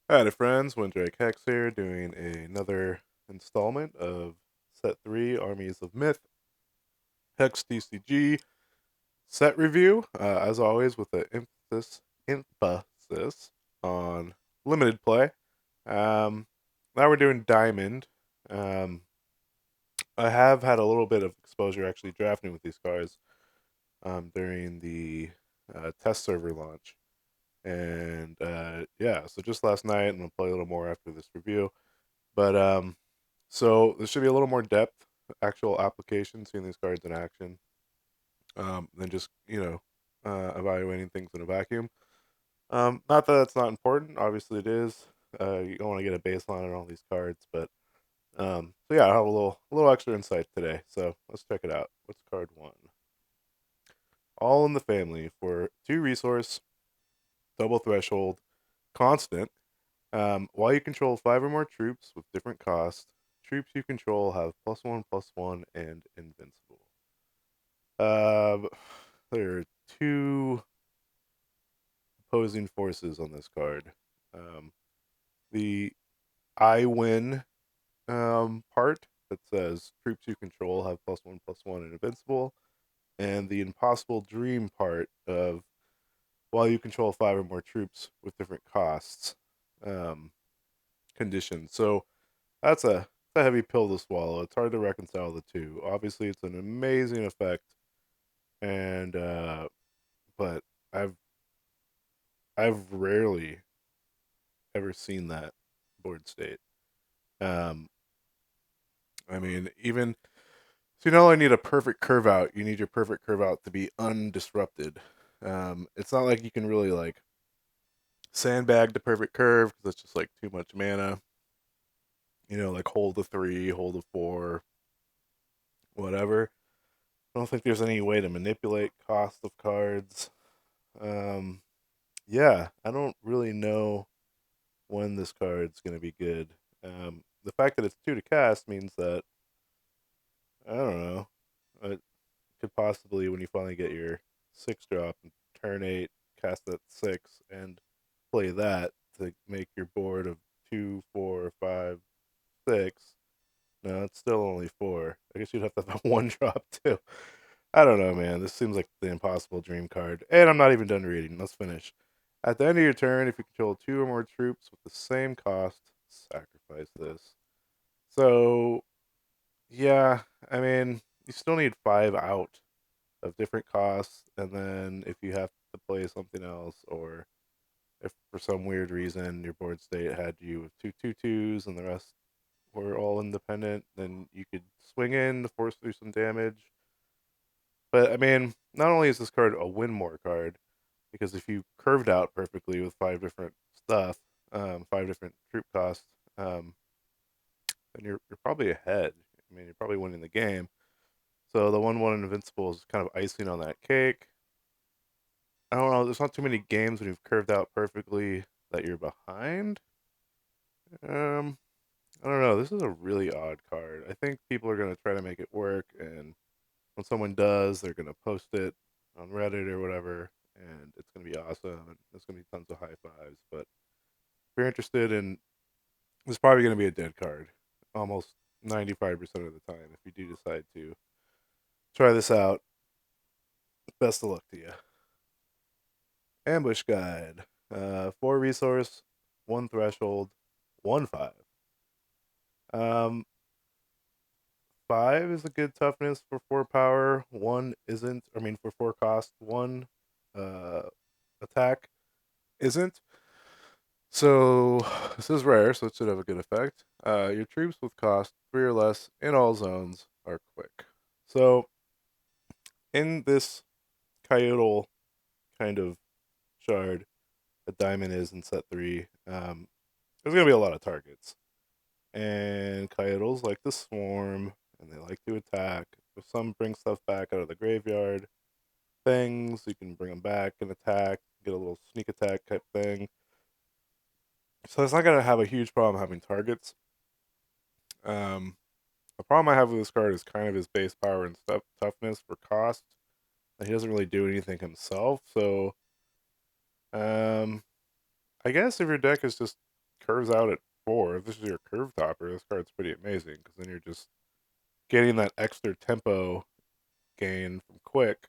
Howdy friends, WindDrakeHex here, doing another installment of Set 3 Armies of Myth Hex TCG set review, as always with an emphasis on limited play. Now we're doing Diamond. Um, I have had a little bit of exposure actually drafting with these cards during the test server launch. And yeah, so just last night, and I'll play a little more after this review. But so there should be a little more depth, actual application, seeing these cards in action, than just evaluating things in a vacuum. Not that that's not important. Obviously, it is. You don't want to get a baseline on all these cards, but so yeah, I have a little extra insight today. So let's check it out. What's card one? All in the family for 2 resource, double threshold, constant. While you control 5 or more troops with different costs, troops you control have +1/+1 and invincible. Uh, there are 2 opposing forces on this card. The I win part that says troops you control have +1/+1 and invincible, and the impossible dream part of while you control 5 or more troops with different costs conditions. So that's a heavy pill to swallow. It's hard to reconcile the two. Obviously, it's an amazing effect, and but I've I've rarely ever seen that board state. Um, I mean, even so, you not only need a perfect curve out, you need your perfect curve out to be undisrupted. It's not like you can really like sandbag the perfect curve because it's just like too much mana. Like hold a 3, hold a 4, whatever. I don't think there's any way to manipulate cost of cards. Um, yeah, I don't really know when this card's going to be good. The fact that it's 2 to cast means that, I don't know, it could possibly, when you finally get your 6 drop and turn 8, cast that 6, and play that to make your board of 2, 4, 5, 6. No, it's still only 4. I guess you'd have to have a 1 drop too. I don't know, man. This seems like the impossible dream card. And I'm not even done reading. Let's finish. At the end of your turn, if you control 2 or more troops with the same cost, sacrifice this. So, yeah, I mean, you still need 5 out of different costs. And then if you have to play something else, or if for some weird reason your board state had you with 2/2/2s and the rest were all independent, then you could swing in to force through some damage. But I mean, not only is this card a win more card, because if you curved out perfectly with 5 different stuff, 5 different troop costs, then you're probably ahead. I mean, you're probably winning the game. So the 1/1 invincible is kind of icing on that cake. I don't know. There's not too many games when you've curved out perfectly that you're behind. Um, I don't know. This is a really odd card. I think people are gonna try to make it work, and when someone does, they're gonna post it on Reddit or whatever, and it's gonna be awesome. And there's gonna be tons of high fives. But if you're interested in, it's probably gonna be a dead card, almost 95% of the time. If you do decide to try this out, best of luck to you. Ambush guide. 4 resource, 1 threshold, 1/5. Um, 5 is a good toughness for 4 power. 1 isn't. I mean, for 4 cost, 1 uh attack isn't. So this is rare, so it should have a good effect. Your troops with cost 3 or less in all zones are quick. So in this coyotal kind of shard that diamond is in set 3, there's gonna be a lot of targets. And coyotals like to swarm and they like to attack. If some bring stuff back out of the graveyard, things, you can bring them back and attack, get a little sneak attack type thing. So it's not gonna have a huge problem having targets. The problem I have with this card is kind of his base power and stuff toughness for cost. He doesn't really do anything himself, so I guess if your deck is just curves out at 4. If this is your curve topper, this card's pretty amazing because then you're just getting that extra tempo gain from quick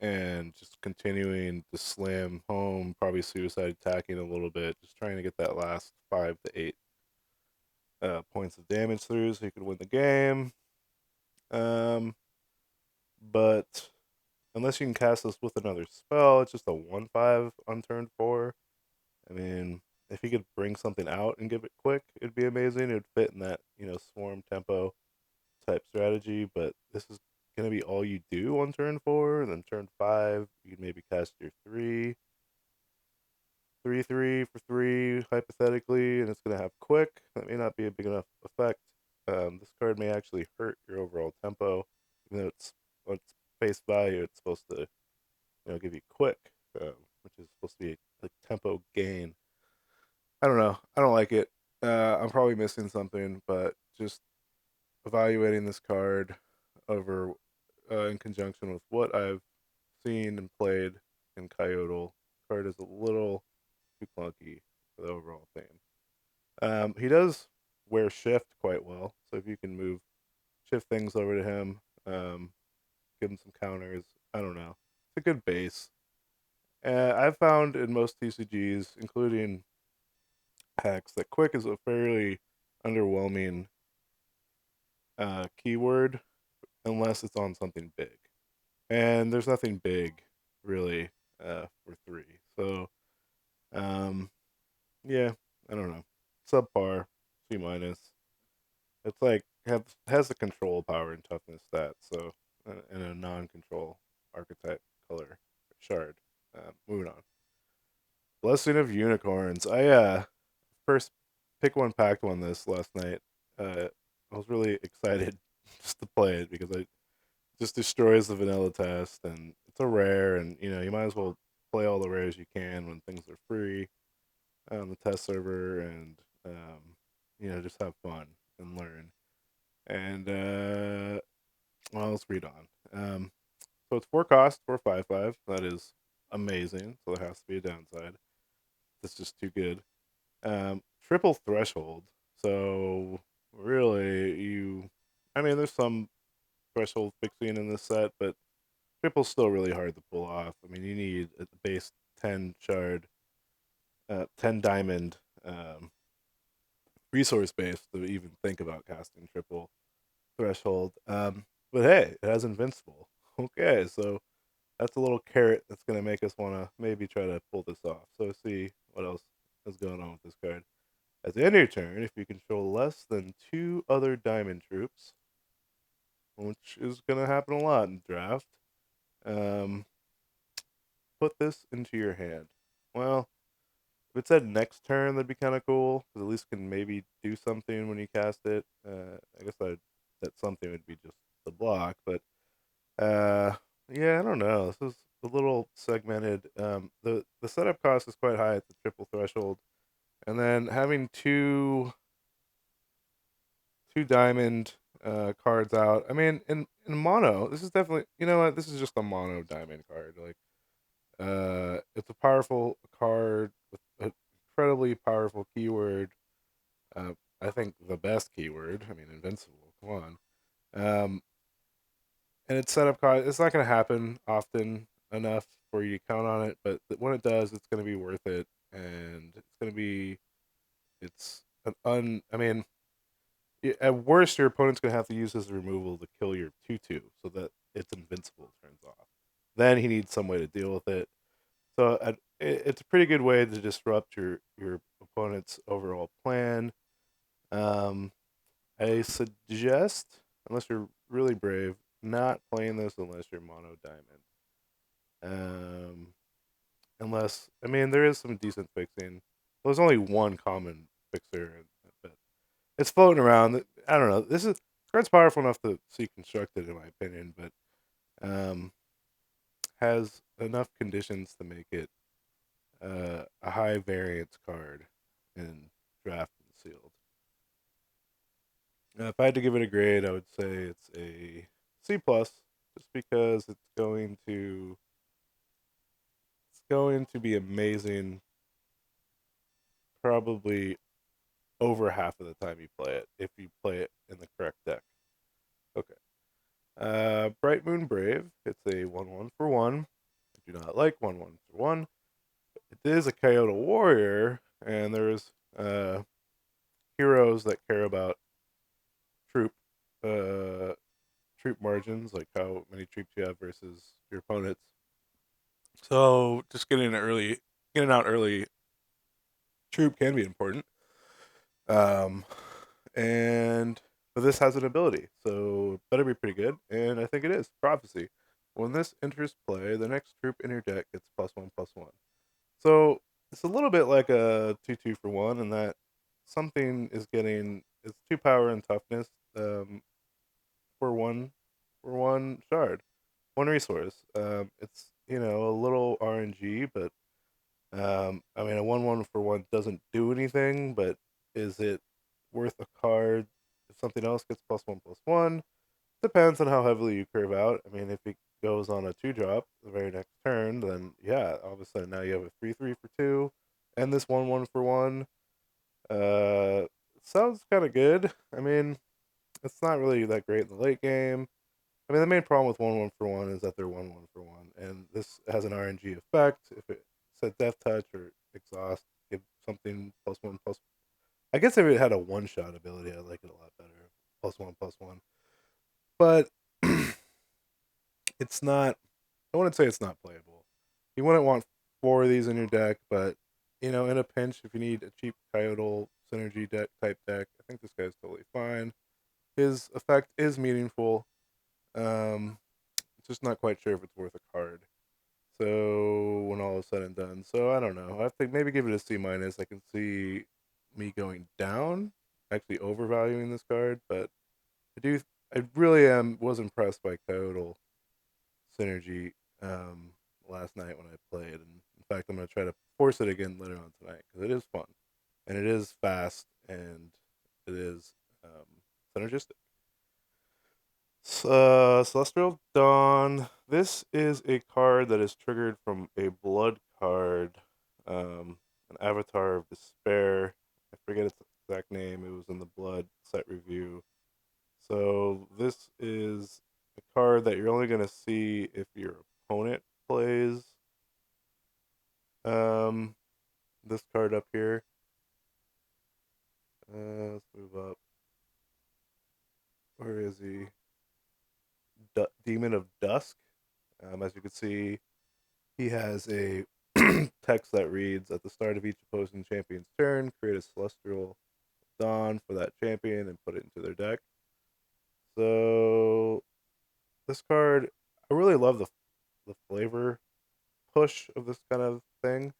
and just continuing to slam home, probably suicide attacking a little bit, just trying to get that last 5 to 8 points of damage through so you can win the game. But unless you can cast this with another spell, it's just a 1/5 on turn 4. I mean, if he could bring something out and give it quick, it'd be amazing. It would fit in that, swarm tempo type strategy, but this is going to be all you do on turn 4, and then turn 5, you can maybe cast your 3 for 3, hypothetically, and it's going to have quick. That may not be a big enough effect. This card may actually hurt your overall tempo, even though it's on its face value, it's supposed to, give you quick, which is supposed to be a tempo gain. I don't know. I don't like it. I'm probably missing something, but just evaluating this card over in conjunction with what I've seen and played in Coyote, card is a little too clunky for the overall theme. He does wear shift quite well, so if you can move shift things over to him, give him some counters. I don't know. It's a good base. I've found in most TCGs, including Hex, that quick is a fairly underwhelming keyword unless it's on something big. And there's nothing big really for 3. So, um, yeah, I don't know. Subpar, C minus. It's like has the control power and toughness stats, so and a non-control archetype color shard. Moving on. Blessing of Unicorns. I first pick one packed one this last night. I was really excited just to play it because it just destroys the vanilla test, and it's a rare, and you might as well play all the rares you can when things are free on the test server, and just have fun and learn. And well, let's read on. So it's 4 cost for 5/5. That is amazing. So there has to be a downside. That's just too good. Triple threshold. So really, I mean, there's some threshold fixing in this set, but triple's still really hard to pull off. I mean, you need at the base 10 shard, 10 diamond resource base to even think about casting triple threshold. But hey, it has invincible. Okay, so that's a little carrot that's going to make us want to maybe try to pull this off. So let's see what else is going on with this card. At the end of your turn, if you control less than 2 other diamond troops, which is going to happen a lot in draft, um, put this into your hand. Well, if it said next turn, that'd be kind of cool, because at least can maybe do something when you cast it. I guess that something would be just the block, but uh, yeah, I don't know. This is a little segmented. The setup cost is quite high at the triple threshold, and then having two diamond cards out. I mean, in mono, this is definitely, you know what? This is just a mono diamond card. Like, it's a powerful card with an incredibly powerful keyword. Uh, I think the best keyword. I mean, invincible. Come on. Um, and its setup cost. It's not going to happen often enough for you to count on it, but when it does, it's going to be worth it, and it's going to be. It's an I mean, at worst, your opponent's going to have to use his removal to kill your 2/2 so that its invincible turns off. Then he needs some way to deal with it. So it's a pretty good way to disrupt your opponent's overall plan. Um, I suggest, unless you're really brave, not playing this unless you're mono diamond. Unless, I mean, there is some decent fixing. Well, there's only one common fixer, but it's floating around. I don't know. This card's powerful enough to see constructed, in my opinion, but um, has enough conditions to make it a high variance card in draft and sealed. If I had to give it a grade, I would say it's a C plus, just because it's going to be amazing probably over half of the time you play it, if you play it in the correct deck. Okay. Bright Moon Brave. It's a 1/1 for 1. I do not like 1/1 for 1. It is a Coyote Warrior, and there's heroes that care about troop uh, troop margins, like how many troops you have versus your opponents. So just getting out early, troop can be important. Um, and but this has an ability, so it better be pretty good, and I think it is. Prophecy. When this enters play, the next troop in your deck gets +1/+1. So it's a little bit like a 2/2 for 1, in that something is getting it's 2 power and toughness for one shard, one resource. It's a little RNG, but I mean, a 1/1 for 1 doesn't do anything, but is it worth a card if something else gets +1/+1? Depends on how heavily you curve out. I mean, if it goes on a 2-drop the very next turn, then yeah, all of a sudden now you have a 3/3 for 2, and this 1/1 for 1. Uh, Sounds kind of good. I mean, it's not really that great in the late game. I mean, the main problem with 1/1 for 1 is that they're 1/1 for 1, and this has an RNG effect. If it said Death Touch or Exhaust, give something +1 plus. I guess if it had a one-shot ability, I'd like it a lot better. +1/+1, but it's not. I wouldn't say it's not playable. You wouldn't want 4 of these in your deck, but in a pinch, if you need a cheap Coyote synergy deck type deck, I think this guy's totally fine. His effect is meaningful. Um, just not quite sure if it's worth a card. So when all is said and done, so I don't know. I have to maybe give it a C minus. I can see me going down, actually overvaluing this card, but I do. I really was impressed by Coyote synergy last night when I played, and in fact, I'm gonna try to force it again later on tonight because it is fun, and it is fast, and it is synergistic. Celestial Dawn. This is a card that is triggered from a blood card, an Avatar of Despair. I forget its exact name. It was in the blood set review. So this is a card that you're only going to see if your opponent plays um, this card up here. Let's move up. Where is he? Demon of Dusk. As you can see, he has a text that reads, at the start of each opposing champion's turn, create a Celestial Dawn for that champion and put it into their deck. So this card, I really love the flavor push of this kind of thing.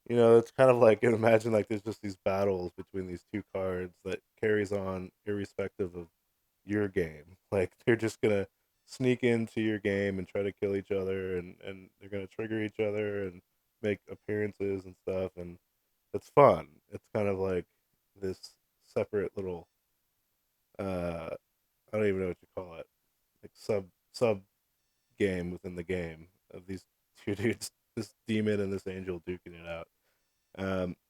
It's kind of like, imagine like there's just these battles between these two cards that carries on irrespective of your game. Like they're just gonna sneak into your game and try to kill each other, and they're gonna trigger each other and make appearances and stuff, and it's fun. It's kind of like this separate little I don't even know what you call it, like sub game within the game of these two dudes, this demon and this angel duking it out.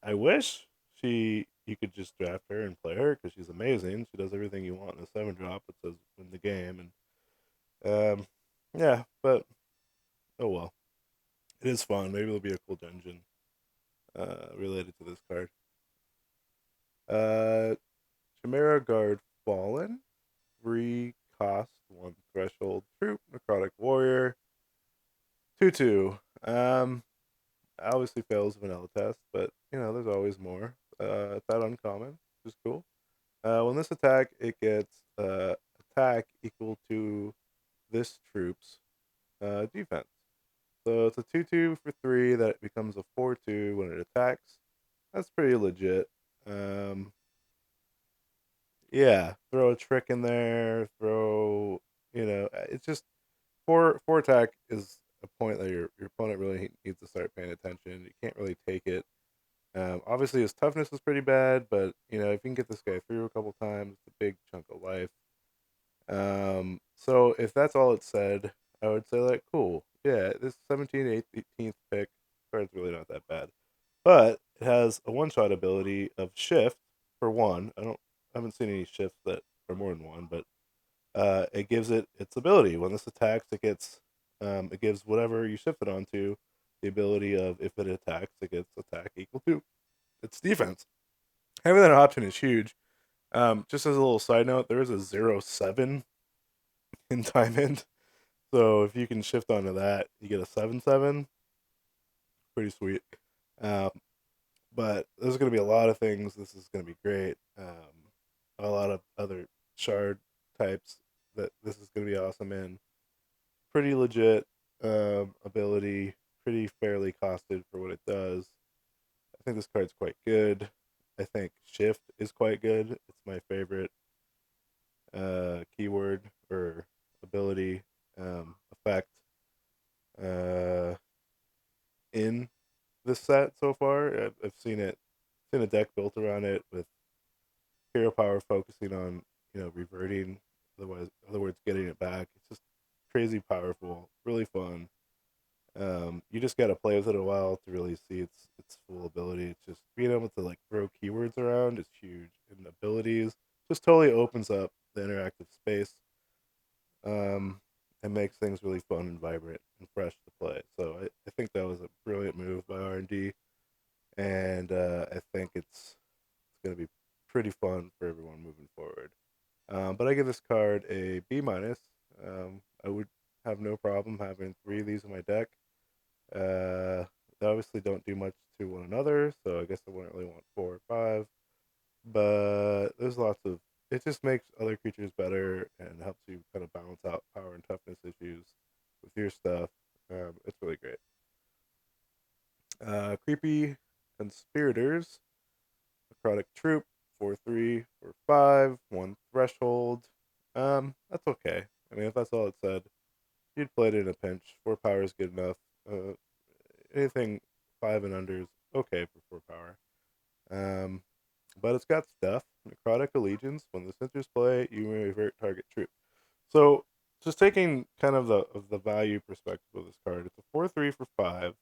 I wish you could just draft her and play her because she's amazing. She does everything you want in a 7-drop. It says win the game, and yeah, but oh well. It is fun. Maybe it'll be a cool dungeon related to this card. Uh, Chimera Guard Fallen, 3 cost, 1 threshold troop, necrotic warrior, 2/2. Obviously fails vanilla test, but there's always more. It's that uncommon, which is cool. When this attack, it gets attack equal to this troop's defense. So it's a 2/2 for 3 that becomes a 4/2 when it attacks. That's pretty legit. Yeah, throw a trick in there. It's just four attack is a point that your opponent really needs to start paying attention. You can't really take it. Obviously, his toughness is pretty bad, but if you can get this guy through a couple times, it's a big chunk of life. So if that's all it said, I would say cool. Yeah, this 17th, 18th pick card's really not that bad, but it has a one-shot ability of shift for one. I haven't seen any shifts that are more than one, but it gives it its ability. When this attacks, it gives whatever you shift it onto the ability of, if it attacks, it gets attack equal to its defense. Having that option is huge. Just as a little side note, there is a 0/7 in Diamond. So if you can shift onto that, you get a 7/7. Pretty sweet. Um, but there's going to be a lot of things. This is going to be great. A lot of other shard types that this is going to be awesome in. Pretty legit ability. Pretty fairly costed for what it does. I think this card's quite good. I think shift is quite good. It's my favorite keyword or ability effect uh, in this set so far. I've seen a deck built around it with hero power focusing on reverting, other words, getting it back. It's just crazy powerful, really fun. You just got to play with it a while to really see its full ability. It's just being able to like throw keywords around is huge, and abilities just totally opens up the interactive space. Um, and makes things really fun and vibrant and fresh to play. So I think that was a brilliant move by R&D, and I think it's going to be pretty fun for everyone moving forward. But I give this card a B minus. I would have no problem having three of these in my deck. They obviously don't do much to one another, so I guess I wouldn't really want 4 or 5. But there's lots of, it just makes other creatures better and helps you kind of balance out power and toughness issues with your stuff. It's really great. Creepy Conspirators, Necrotic Troop, 4/3, 4/5, 1 threshold. That's okay. I mean, if that's all it said, you'd play it in a pinch. 4 power is good enough. Anything 5 and under is okay for 4 power. But it's got stuff. Necrotic Allegiance. When this enters play, you may revert target troop. So, just taking kind of the value perspective of this card, it's a 4/3 for 5.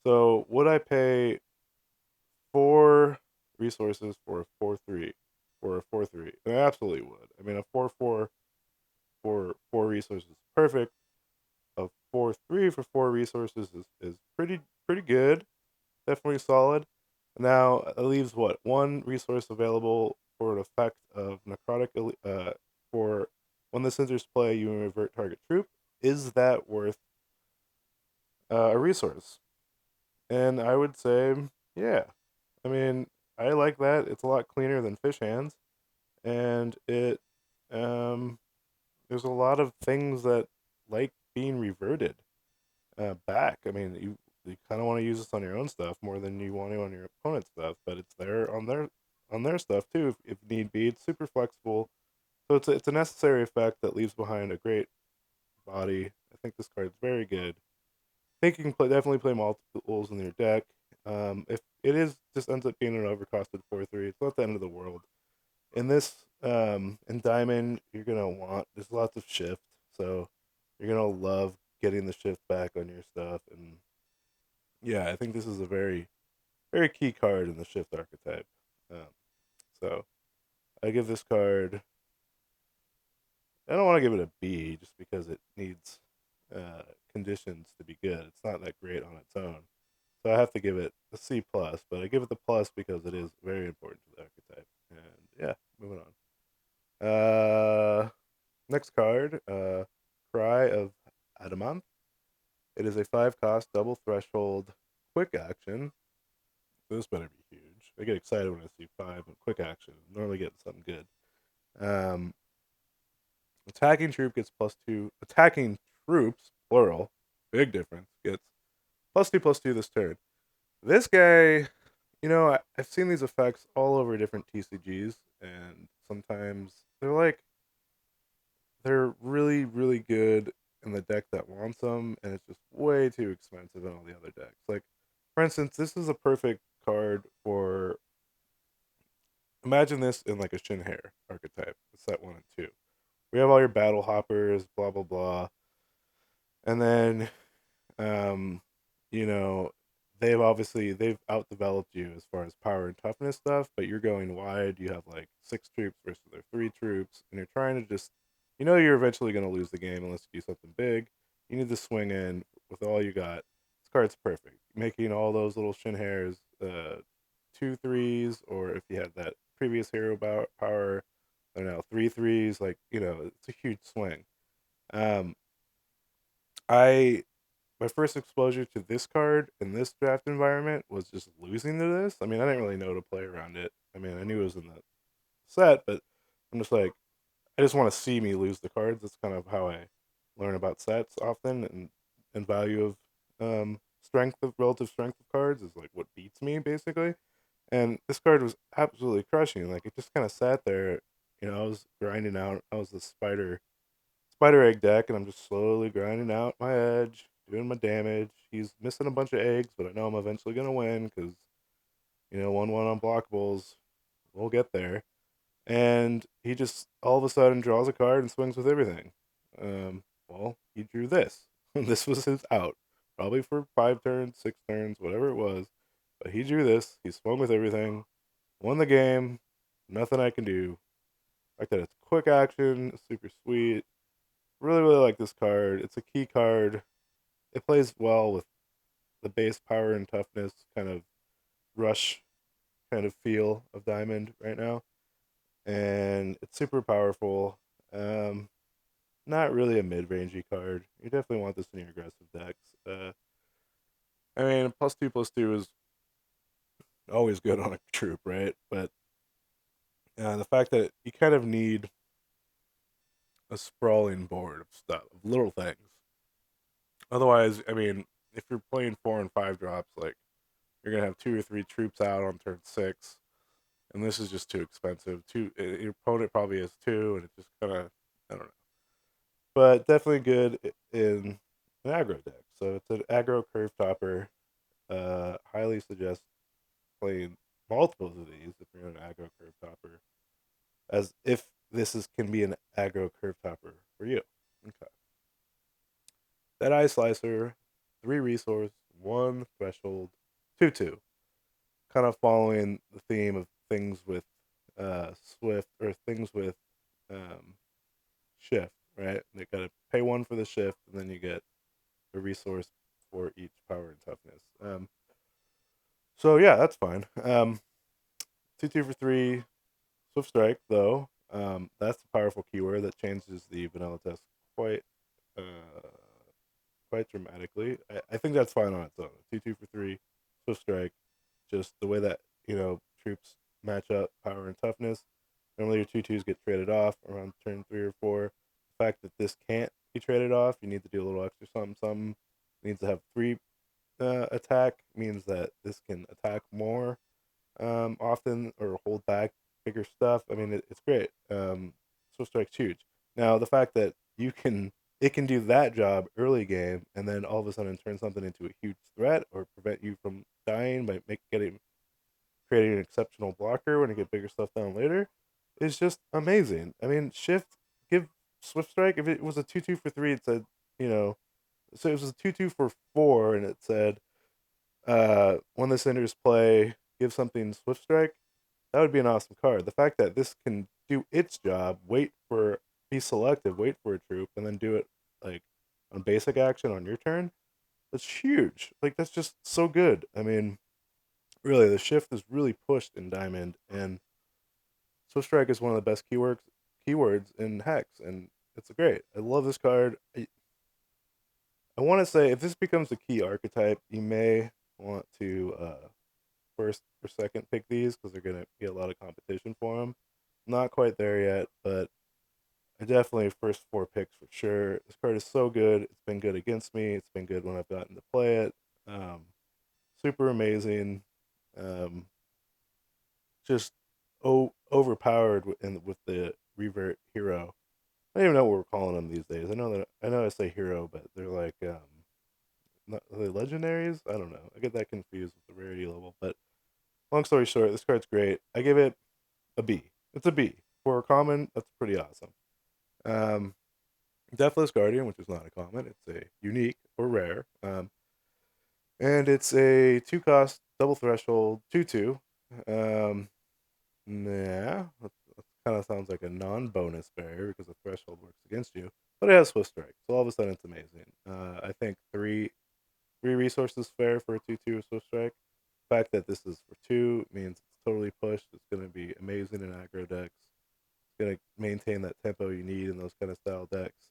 So, would I pay 4 resources for a 4/3 or a 4/3? I absolutely would. I mean, a 4/4 for 4 resources is perfect. A 4/3 for 4 resources is pretty good. Definitely solid. Now it leaves what, 1 resource available for an effect of necrotic. For when this enters play, you revert target troop. Is that worth a resource? And I would say, yeah. I mean, I like that. It's a lot cleaner than fish hands, and it there's a lot of things that like being reverted back. I mean, you kind of want to use this on your own stuff more than you want to on your opponent's stuff, but it's there on their stuff too if need be. It's super flexible, so it's a necessary effect that leaves behind a great body. I think this card's very good. I think you can definitely play multiples in your deck. If it is just ends up being an overcosted 4/3, it's not the end of the world. In this, in Diamond, you're gonna want there's lots of shift, so you're gonna love getting the shift back on your stuff. And yeah, I think this is a very key card in the shift archetype. Um, so I give this card. I don't want to give it a B just because it needs conditions to be good. It's not that great on its own, so I have to give it a C plus. But I give it the plus because it is very important to the archetype. And yeah, moving on. Next card, Cry of Adamant. It is a 5 cost double threshold quick action. This better be huge. I get excited when I see 5 and quick action. I'm normally getting something good. Um, attacking troop gets +2. Attacking troops, plural, big difference, gets +2/+2 this turn. This guy, I've seen these effects all over different TCGs, and sometimes they're really, really good in the deck that wants them, and it's just way too expensive in all the other decks. Like, for instance, this is a perfect card for. Imagine this in like a Shinhair archetype, set 1 and 2. We have all your battle hoppers, blah blah blah, and then, um, you know, they've outdeveloped you as far as power and toughness stuff, but you're going wide. You have like 6 troops versus their 3 troops, and you're trying to just, you're eventually going to lose the game unless you do something big. You need to swing in with all you got. This card's perfect, making all those little shin hairs 2 3s, or if you had that previous hero power, I don't know, 3 3s. Like, it's a huge swing. Um, I My first exposure to this card in this draft environment was just losing to this. I mean, I didn't really know to play around it. I mean, I knew it was in the set, but I'm just like, I just want to see me lose the cards. That's kind of how I learn about sets often, and value of relative strength of cards is like what beats me basically. And this card was absolutely crushing. Like, it just kind of sat there. I was grinding out. I was the spider egg deck, and I'm just slowly grinding out my edge, doing my damage. He's missing a bunch of eggs, but I know I'm eventually gonna win because 1/1 unblockables. We'll get there. And he just all of a sudden draws a card and swings with everything. Well, he drew this. This was his out, probably for 5 turns, 6 turns, whatever it was. But he drew this. He swung with everything, won the game. Nothing I can do. Like that, it's quick action, super sweet. Really, really like this card. It's a key card. It plays well with the base power and toughness kind of rush kind of feel of Diamond right now. And it's super powerful. Um, Not really a mid-rangey card. You definitely want this in your aggressive decks. I mean, +2/+2 is always good on a troop, right? But the fact that you kind of need a sprawling board of stuff, of little things. Otherwise, I mean, if you're playing 4 and 5 drops, like, you're gonna have 2 or 3 troops out on turn 6, and this is just too expensive. Your opponent probably has 2, and it just kind of, I don't know. But definitely good in an aggro deck. So it's an aggro curve topper. Highly suggest playing multiples of these if you're an aggro curve topper, as if can be an aggro curve topper for you. Okay. That Eye Slicer, 3 resource, 1 threshold, 2/2. Kind of following the theme of things with Swift, or things with um, shift, right? They gotta pay 1 for the shift, and then you get a resource for each power and toughness. So yeah, that's fine. 2/2 for 3, Swift Strike though. That's a powerful keyword that changes the vanilla test quite uh, quite dramatically. I think that's fine on its own. 2/2 for 3, Swift Strike. Just the way that troops match up power and toughness. Normally your 2/2s get traded off around turn 3 or 4. The fact that this can't be traded off, you need to do a little extra something. Something needs to have 3 attack. Means that this can attack more often, or hold back bigger stuff. I mean, it's great. Swift Strike's huge. Now the fact that it can do that job early game, and then all of a sudden turn something into a huge threat, or prevent you from dying by creating an exceptional blocker when you get bigger stuff down later, is just amazing. I mean, give Swift Strike. If it was a 2/2 for 3, it said, you know, so it was a 2/2 for 4, and it said, when the Cinders play, give something Swift Strike. That would be an awesome card. The fact that this can do its job, be selective, wait for a troop, and then do it like on basic action on your turn, that's huge. Like, that's just so good. I mean, really, the shift is really pushed in Diamond, and Swift Strike is one of the best keywords in Hex, and it's great. I love this card. I want to say, if this becomes a key archetype, you may want to first or second pick these, because they're gonna get a lot of competition for them. Not quite there yet, but I definitely first 4 picks for sure. This card is so good. It's been good against me. It's been good when I've gotten to play it. Um, Super amazing. Um, just overpowered with the revert hero. I don't even know what we're calling them these days. I know I say hero, but they're like not, are they legendaries? I don't know. I get that confused with the rarity level. But long story short, this card's great. I give it a B. It's a B for a common. That's pretty awesome. Um, Deathless Guardian, which is not a common. It's a unique or rare. And it's a 2 cost, double threshold, 2/2. Yeah, that kind of sounds like a non-bonus barrier because the threshold works against you. But it has Swift Strike, so all of a sudden it's amazing. I think three resources fair for a 2/2 Swift Strike. The fact that this is for 2 means it's totally pushed. It's going to be amazing in aggro decks. It's going to maintain that tempo you need in those kind of style decks.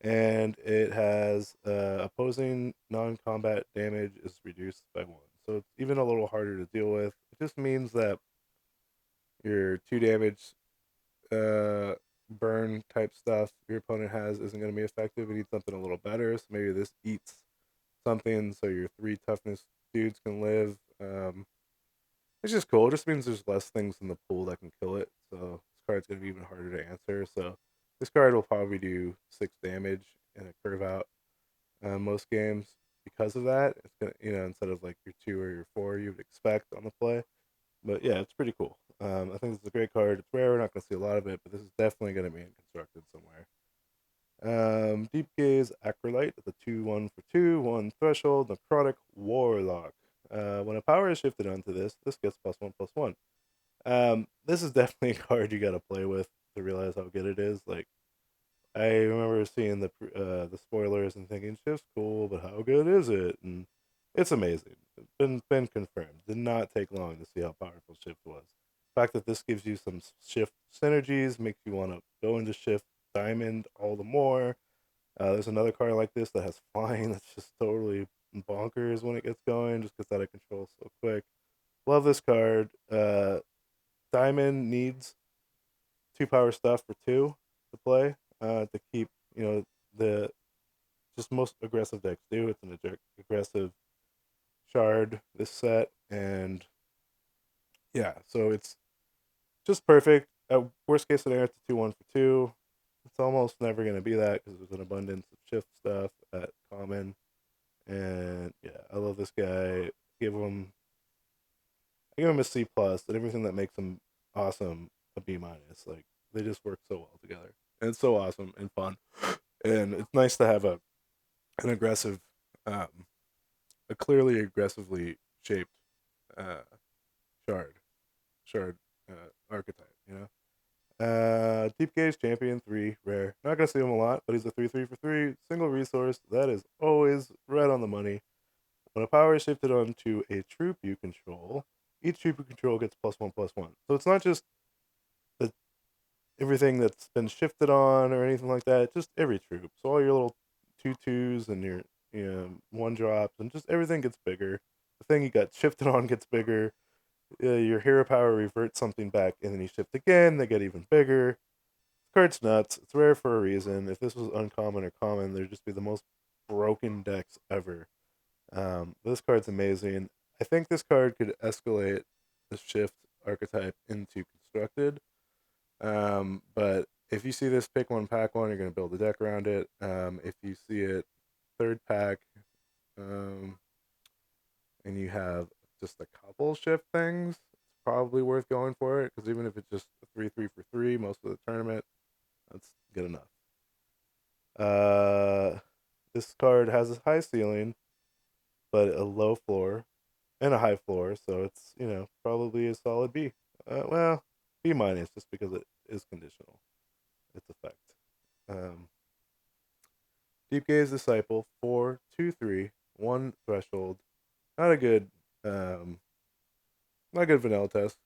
And it has opposing non-combat damage is reduced by 1. So it's even a little harder to deal with. It just means that your 2 damage burn type stuff your opponent has isn't going to be effective. You need something a little better. So maybe this eats something so your 3 toughness dudes can live. It's just cool. It just means there's less things in the pool that can kill it. So this card's going to be even harder to answer. So this card will probably do 6 damage in a curve out most games because of that. It's gonna, instead of like your 2 or your 4 you would expect on the play. But yeah, it's pretty cool. I think it's a great card. It's rare. We're not going to see a lot of it, but this is definitely going to be in constructed somewhere. Deep Gaze Acrolite at the 2/1 for 2, 1 threshold, Necrotic Warlock. When a power is shifted onto this gets +1/+1. This is definitely a card you got to play with to realize how good it is. Like, I remember seeing the spoilers and thinking, shift's cool, but how good is it? And it's amazing. It's been confirmed. Did not take long to see how powerful shift was. The fact that this gives you some shift synergies makes you want to go into shift diamond all the more. There's another card like this that has flying that's just totally bonkers when it gets going, just gets out of control so quick. Love this card. Diamond needs 2 power stuff for 2 to play to keep the just most aggressive decks do. It's an aggressive shard this set, and yeah, so it's just perfect. Worst case scenario, it's a 2/1 for 2. It's almost never going to be that because there's an abundance of shift stuff at common. And yeah, I love this guy. Give him I give him a C+, and everything that makes him awesome a B-. Like, they just work so well together, and it's so awesome and fun. And it's nice to have an aggressive, um, a clearly aggressively shaped uh, shard shard archetype. Deep Gaze Champion 3 rare. Not gonna see him a lot, but he's a 3/3 for 3 single resource. That is always right on the money. When a power is shifted onto a troop you control, each troop you control gets +1/+1. So it's not just the everything that's been shifted on or anything like that. It's just every troop. So all your little 2/2s and your 1 drops and just everything gets bigger. The thing you got shifted on gets bigger. Your hero power reverts something back, and then you shift again. They get even bigger. This card's nuts. It's rare for a reason. If this was uncommon or common, there'd just be the most broken decks ever. This card's amazing. I think this card could escalate the shift archetype into constructed. But if you see this pick 1, pack 1, you're going to build a deck around it. If you see it third pack, and you have just a couple shift things, it's probably worth going for it because even if it's just a 3/3 for 3 most of the tournament, that's good enough. This card has a high ceiling, but a low floor and a high floor, so it's probably a solid B. Well, B- just because it is conditional. Its effect. Um, Deep Gaze Disciple 4/2/3 1 threshold. Not a good not a good vanilla test.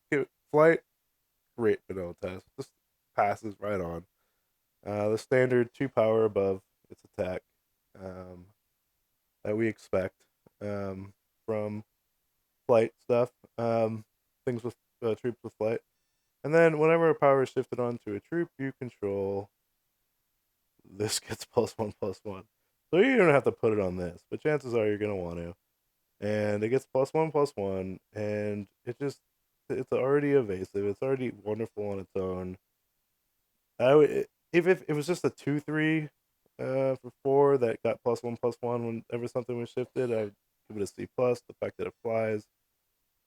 Flight, great vanilla test. Just passes right on. The standard 2 power above its attack um, that we expect from flight stuff. Things with troops with flight. And then whenever a power is shifted onto a troop you control, this gets +1/+1. So you don't have to put it on this, but chances are you're gonna want to. And it gets +1/+1, and it's already evasive. It's already wonderful on its own. I would if it was just a 2/3 for 4 that got +1/+1 whenever something was shifted, I'd give it a C+. The fact that it flies,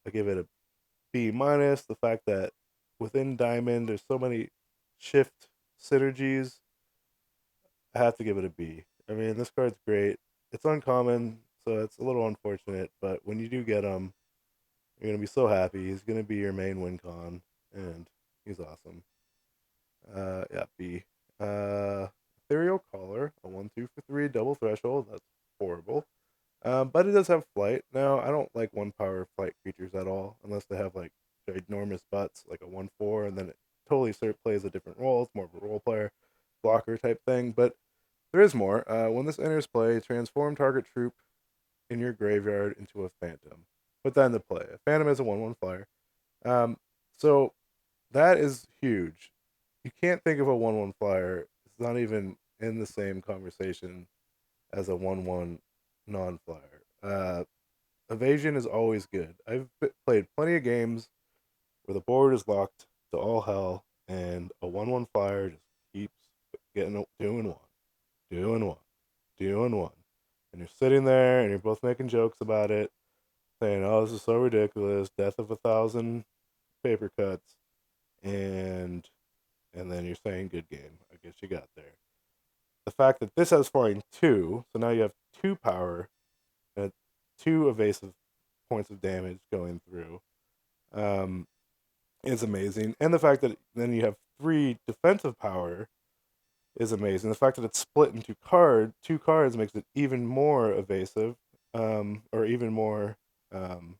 I give it a B-. The fact that within Diamond there's so many shift synergies, I have to give it a B. I mean, this card's great. It's uncommon, so it's a little unfortunate. But when you do get him, you're gonna be so happy. He's gonna be your main win con, and he's awesome. Yeah, B. Ethereal Caller, a 1/2 for 3 double threshold. That's horrible. But it does have flight. Now, I don't like 1 power flight creatures at all, unless they have like ginormous butts, like a 1/4, and then it totally plays a different role. It's more of a role player blocker type thing. But there is more. When this enters play, transform target troop in your graveyard into a phantom. Put that into play. A phantom is a 1/1 flyer. Um, so that is huge. You can't think of a 1/1 flyer. It's not even in the same conversation as a 1/1 non-flyer. Evasion is always good. I've played plenty of games where the board is locked to all hell, and a 1/1 flyer just keeps doing one, doing one, doing one, and you're sitting there and you're both making jokes about it, saying, "Oh, this is so ridiculous, death of 1,000 paper cuts," and then you're saying, "Good game, I guess you got there." The fact that this has flying 2, so now you have 2 power and 2 evasive points of damage going through, um, is amazing. And the fact that then you have 3 defensive power is amazing. The fact that it's split into 2 cards makes it even more evasive, or even more of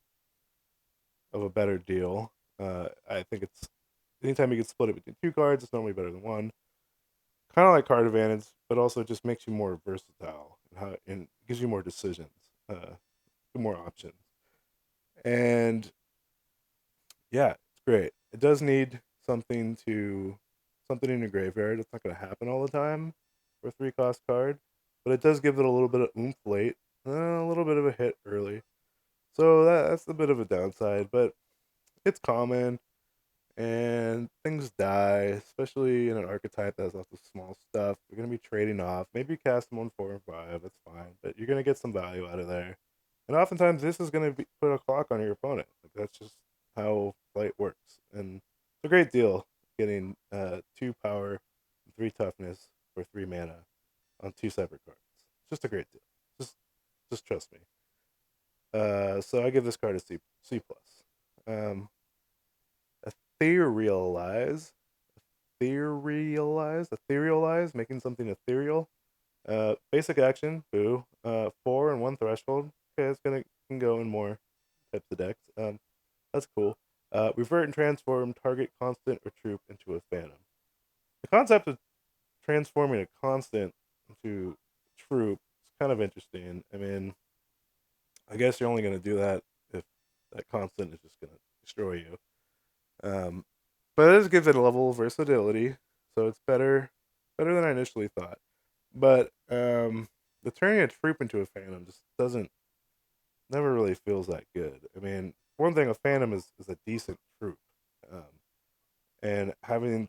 a better deal. I think it's anytime you can split it between 2 cards, it's normally better than one. Kind of like card advantage, but also just makes you more versatile and gives you more decisions, more options. And yeah, it's great. It does need something in your graveyard. It's not going to happen all the time for a 3 cost card, but it does give it a little bit of oomph late, a little bit of a hit early. So that's a bit of a downside, but it's common and things die, especially in an archetype that has lots of small stuff. You're going to be trading off. Maybe cast them on 4 and 5, that's fine, but you're going to get some value out of there. And oftentimes, this is going to put a clock on your opponent. Like, that's just how flight works. And it's a great deal getting 2 power, 3 toughness for 3 mana on 2 separate cards. It's just a great deal. Just, just trust me. So I give this card a C plus. Etherealize, etherealize, making something ethereal. Basic action, boo. 4 and 1 threshold. Okay, it's gonna can go in more types of decks. That's cool. Revert and transform target constant or troop into a phantom. The concept of transforming a constant into troop is kind of interesting. I mean, I guess you're only gonna do that if that constant is just gonna destroy you. Um, but it does give it a level of versatility, so it's better than I initially thought. But the turning a troop into a phantom just doesn't never really feels that good. I mean, one thing, a phantom is a decent troop, um, and having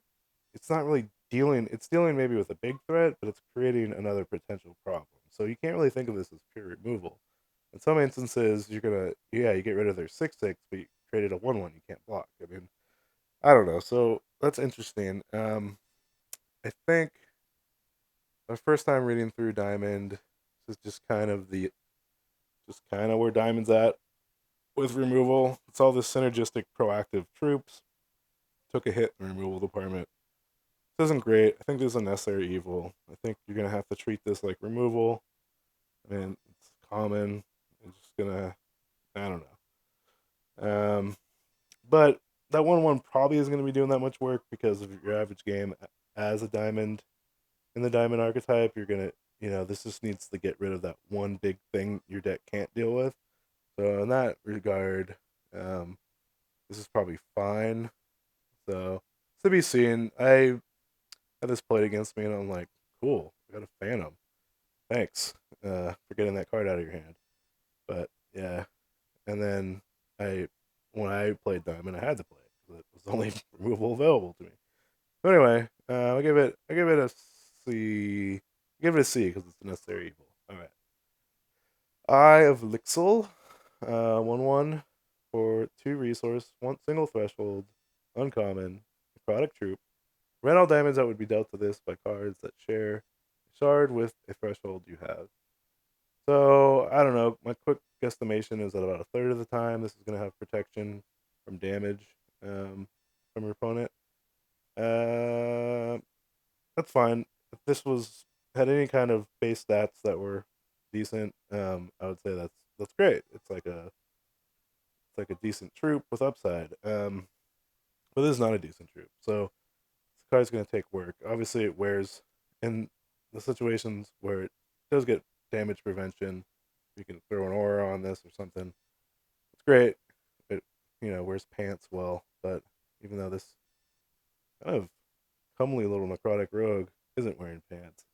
it's not really dealing. It's dealing maybe with a big threat, but it's creating another potential problem. So you can't really think of this as pure removal. In some instances, you get rid of their 6/6, but you created a 1/1 you can't block. I mean, I don't know. So that's interesting. I think my first time reading through Diamond, this is just kind of where Diamond's at with removal. It's all this synergistic proactive troops. Took a hit in the removal department. This isn't great. I think this is a necessary evil. I think you're gonna have to treat this like removal. I mean, it's common. It's just gonna I don't know. But that 1/1 probably isn't gonna be doing that much work because of your average game as a diamond in the diamond archetype. You're gonna this just needs to get rid of that one big thing your deck can't deal with. So in that regard, um, this is probably fine. So it's to be seen. I had this played against me, and I'm like, cool, I got a phantom. Thanks for getting that card out of your hand. But yeah, and then I when I played diamond, I had to play it because it was the only removal available to me. But anyway, I give it a C. Give it a C because it's a necessary evil. All right. Eye of Lixil, 1/1 for 2 resource, one single threshold, uncommon, necrotic troop. Red all damage that would be dealt to this by cards that share a shard with a threshold you have. So I don't know. My quick guesstimation is that about a third of the time, this is going to have protection from damage from your opponent. Uh, that's fine. If this was had any kind of base stats that were decent, I would say that's great. It's like a decent troop with upside. But this is not a decent troop. So this card's going to take work. Obviously, it wears in the situations where it does get damage prevention. You can throw an aura on this or something. It's great. It wears pants well, but even though this kind of comely little necrotic rogue isn't wearing pants,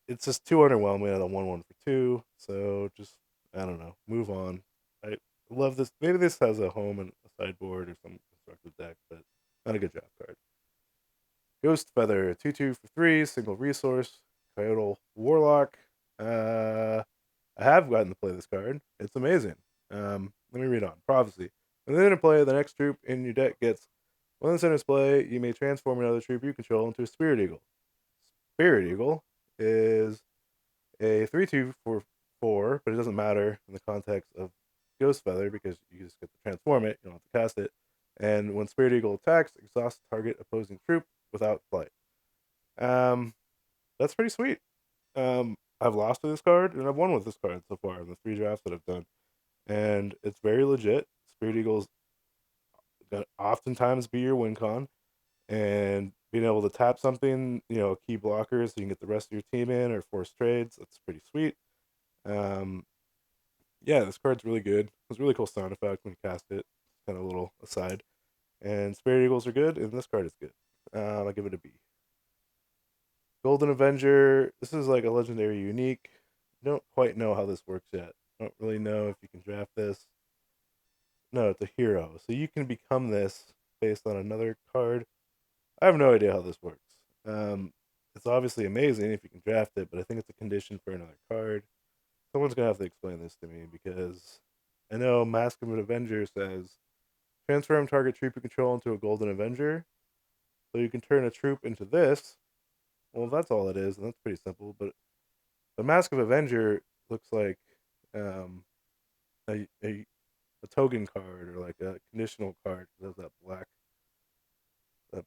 it's just too underwhelming at a 1/1 for 2. So just I don't know, move on. I love this. Maybe this has a home in a sideboard or some constructed deck, but not a good job card. Ghost Feather, 2/2 for 3, single resource, Coyote Warlock. I have gotten to play this card. It's amazing. Let me read on. Prophecy. When they interplay, the next troop in your deck gets when this enters play, you may transform another troop you control into a Spirit Eagle. Spirit Eagle is a 3/2 for 4, but it doesn't matter in the context of Ghost Feather because you just get to transform it. You don't have to cast it. And when Spirit Eagle attacks, exhaust target opposing troop without flight. That's pretty sweet. I've lost to this card and I've won with this card so far in the 3 drafts that I've done, and it's very legit. Spirit Eagle's gonna oftentimes be your win con, and being able to tap something, key blockers, so you can get the rest of your team in or force trades. That's pretty sweet. Um, yeah, this card's really good. It's a really cool sound effect when you cast it. Kind of a little aside. And Spirit Eagles are good, and this card is good. I give it a B. Golden Avenger. This is like a legendary unique. I don't quite know how this works yet. I don't really know if you can draft this. No, it's a hero. So you can become this based on another card. I have no idea how this works. It's obviously amazing if you can draft it, but I think it's a condition for another card. Someone's gonna have to explain this to me because I know Mask of an Avenger says transform target troop you control into a Golden Avenger. So you can turn a troop into this. Well, that's all it is, and that's pretty simple. But the Mask of Avenger looks like um, a token card or like a conditional card that has that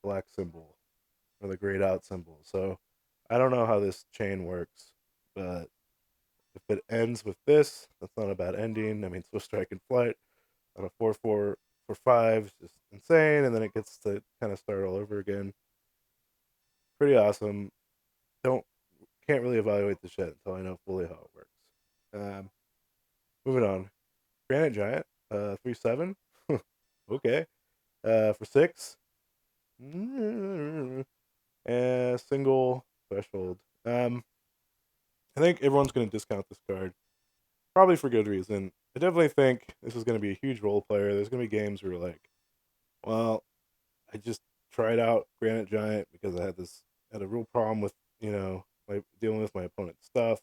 black symbol or the grayed out symbol. So I don't know how this chain works, but if it ends with this, that's not a bad ending. I mean, Swift Strike and Flight on a 4/4 for 5 is just insane, and then it gets to kind of start all over again. Pretty awesome. Don't Can't really evaluate the shit until I know fully how it works. Um, Moving on, Granite Giant, 3/7. Okay, for 6, and single threshold. I think everyone's going to discount this card, probably for good reason. I definitely think this is going to be a huge role player. There's going to be games where you're like, well, I just tried out Granite Giant because had a real problem with dealing with my opponent's stuff.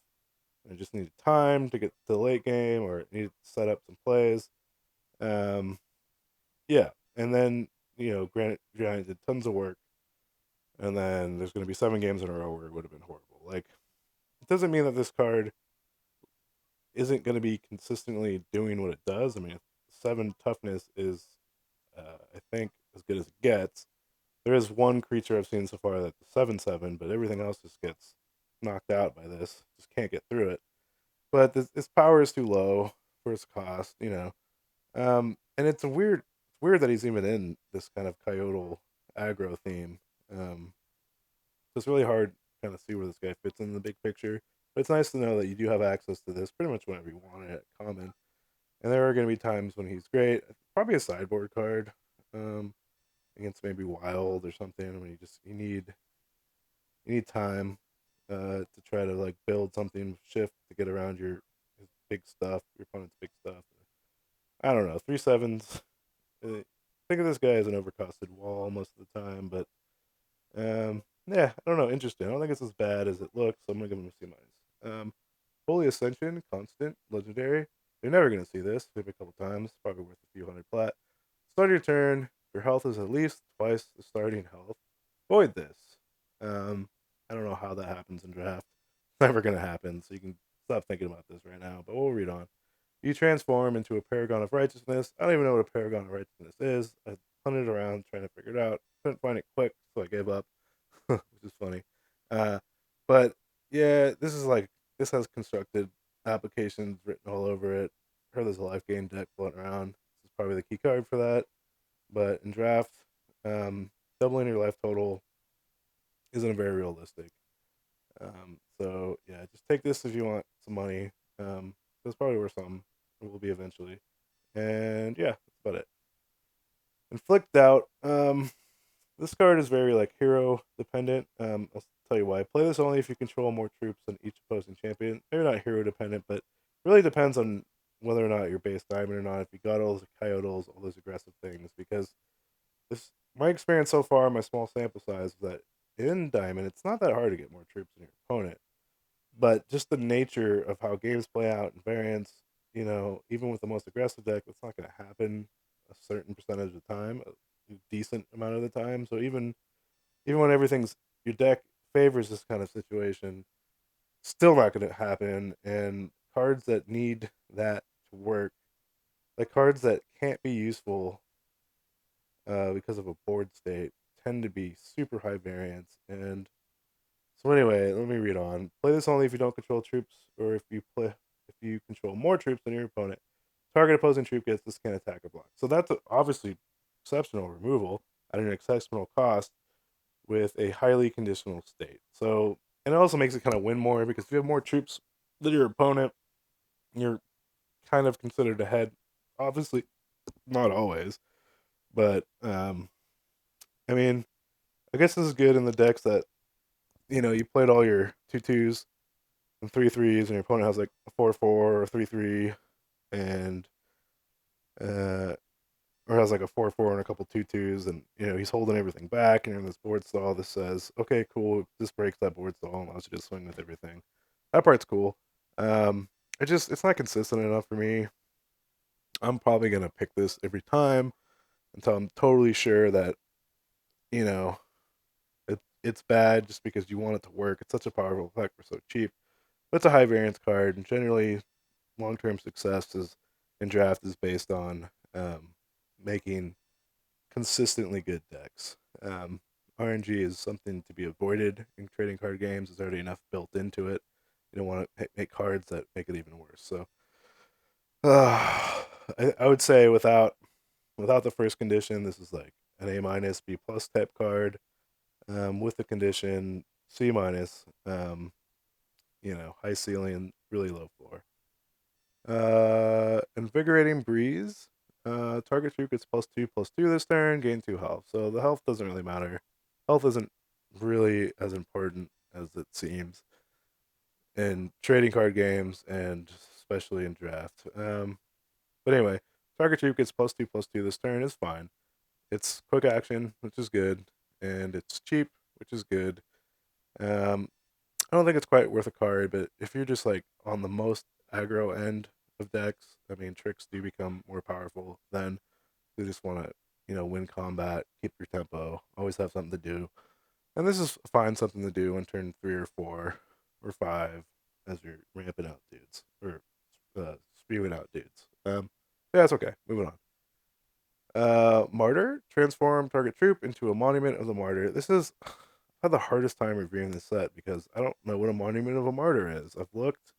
I just needed time to get to the late game, or it needed to set up some plays. Um, yeah, and then Granite Giant did tons of work, and then there's going to be 7 games in a row where it would have been horrible. Like, it doesn't mean that this card isn't going to be consistently doing what it does. I mean, 7 toughness is, I think, as good as it gets. There is one creature I've seen so far that's 7/7, but everything else just gets knocked out by this. Just can't get through it. But its power is too low for its cost. And it's weird that he's even in this kind of coyote aggro theme. So it's really hard to kind of see where this guy fits in the big picture. But it's nice to know that you do have access to this pretty much whenever you want it at common. And there are going to be times when he's great. Probably a sideboard card against maybe wild or something when you need time to try to like build something shift to get around his big stuff, your opponent's big stuff. I don't know. 3/7s. Think of this guy as an overcosted wall most of the time, but yeah, I don't know. Interesting. I don't think it's as bad as it looks. So I'm gonna give him a C minus. Holy Ascension, constant, legendary. You're never gonna see this. Maybe a couple times. Probably worth a few hundred plat. Start your turn. Your health is at least twice the starting health. Void this. I don't know how that happens in draft. It's never gonna happen. So you can stop thinking about this right now, but we'll read on. You transform into a paragon of righteousness. I don't even know what a paragon of righteousness is. I hunted around trying to figure it out. Couldn't find it quick, so I gave up, which is funny. Uh, but yeah, this has constructed applications written all over it. Heard there's a life gain deck floating around. This is probably the key card for that. But in draft, doubling your life total isn't very realistic. So yeah, just take this if you want some money. It's probably worth something. It will be eventually. And yeah, that's about it. Inflict doubt. This card is very like hero dependent. I'll tell you why. Play this only if you control more troops than each opposing champion. Maybe not hero dependent, but it really depends on whether or not you're base diamond or not. If you got all those coyotes, all those aggressive things, because this my experience so far, my small sample size, is that in diamond, it's not that hard to get more troops than your opponent. But just the nature of how games play out and variance, even with the most aggressive deck, it's not going to happen a certain percentage of the time, a decent amount of the time. So even when everything's your deck favors this kind of situation, still not going to happen. And cards that need that to work, like cards that can't be useful because of a board state, tend to be super high variance. And so anyway, let me read on. Play this only if you don't control troops, or if you control more troops than your opponent. Target opposing troop gets this, can attack or block. So that's obviously exceptional removal at an exceptional cost with a highly conditional state. So and it also makes it kind of win more because if you have more troops than your opponent, you're kind of considered ahead. Obviously, not always, but I mean, I guess this is good in the decks that you played all your 2/2s and 3/3s, and your opponent has like a 4/4 or 3/3, and uh, or has like a 4/4 and a couple 2/2s, and he's holding everything back, and you're in this board stall. This says, okay, cool, this breaks that board stall and allows you to swing with everything. That part's cool. It's not consistent enough for me. I'm probably gonna pick this every time until I'm totally sure that you know it's bad just because you want it to work. It's such a powerful effect for so cheap. But it's a high variance card, and generally long term success is in draft is based on making consistently good decks. RNG is something to be avoided in trading card games. There's already enough built into it. You don't want to make cards that make it even worse. So I would say without the first condition, this is like an A minus B plus type card. With the condition C minus, high ceiling, really low floor. Invigorating Breeze. Target troop gets +2/+2 this turn, gain 2 health. So the health doesn't really matter. Health isn't really as important as it seems in trading card games and especially in draft. But anyway, target troop gets +2/+2 this turn is fine. It's quick action, which is good, and it's cheap, which is good. Um, I don't think it's quite worth a card, but if you're just like on the most aggro end of decks, I mean, tricks do become more powerful. Then you just want to, win combat, keep your tempo, always have something to do. And this is fine something to do on turn 3 or 4 or 5 as you're ramping out dudes or spewing out dudes. Yeah, it's okay. Moving on. Martyr, transform target troop into a monument of the martyr. This is I've had the hardest time reviewing this set because I don't know what a monument of a martyr is. I've looked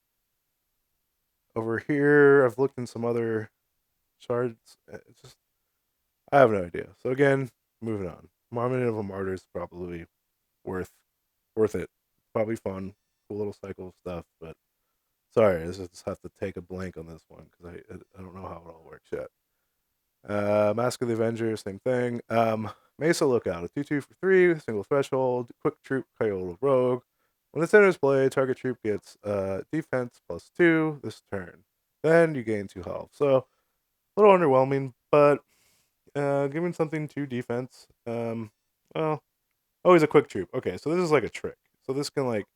over here. I've looked in some other charts. It's just I have no idea. So again, moving on. Monument of a martyr is probably worth worth it. Probably fun, cool little cycle of stuff. But sorry, I just have to take a blank on this one because I don't know how it all works yet. Mask of the Avenger, same thing. Mesa Lookout, a 2/2 for 3, single threshold, quick troop, Coyote Rogue. When it's enters play, target troop gets defense +2 this turn. Then you gain 2 health. So a little underwhelming, but giving something to defense. Well, he's a quick troop. Okay, so this is like a trick. So this can like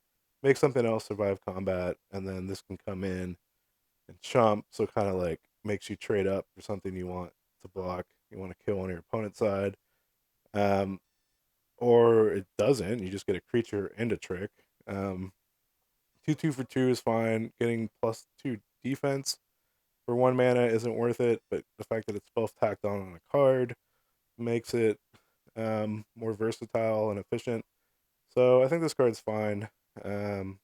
make something else survive combat, and then this can come in and chump, so kind of like makes you trade up for something you want to block, you want to kill on your opponent's side. Or it doesn't, you just get a creature and a trick. 2/2 for 2 is fine. Getting +2 defense for 1 mana isn't worth it, but the fact that it's both tacked on a card makes it more versatile and efficient. So I think this card's fine. Um,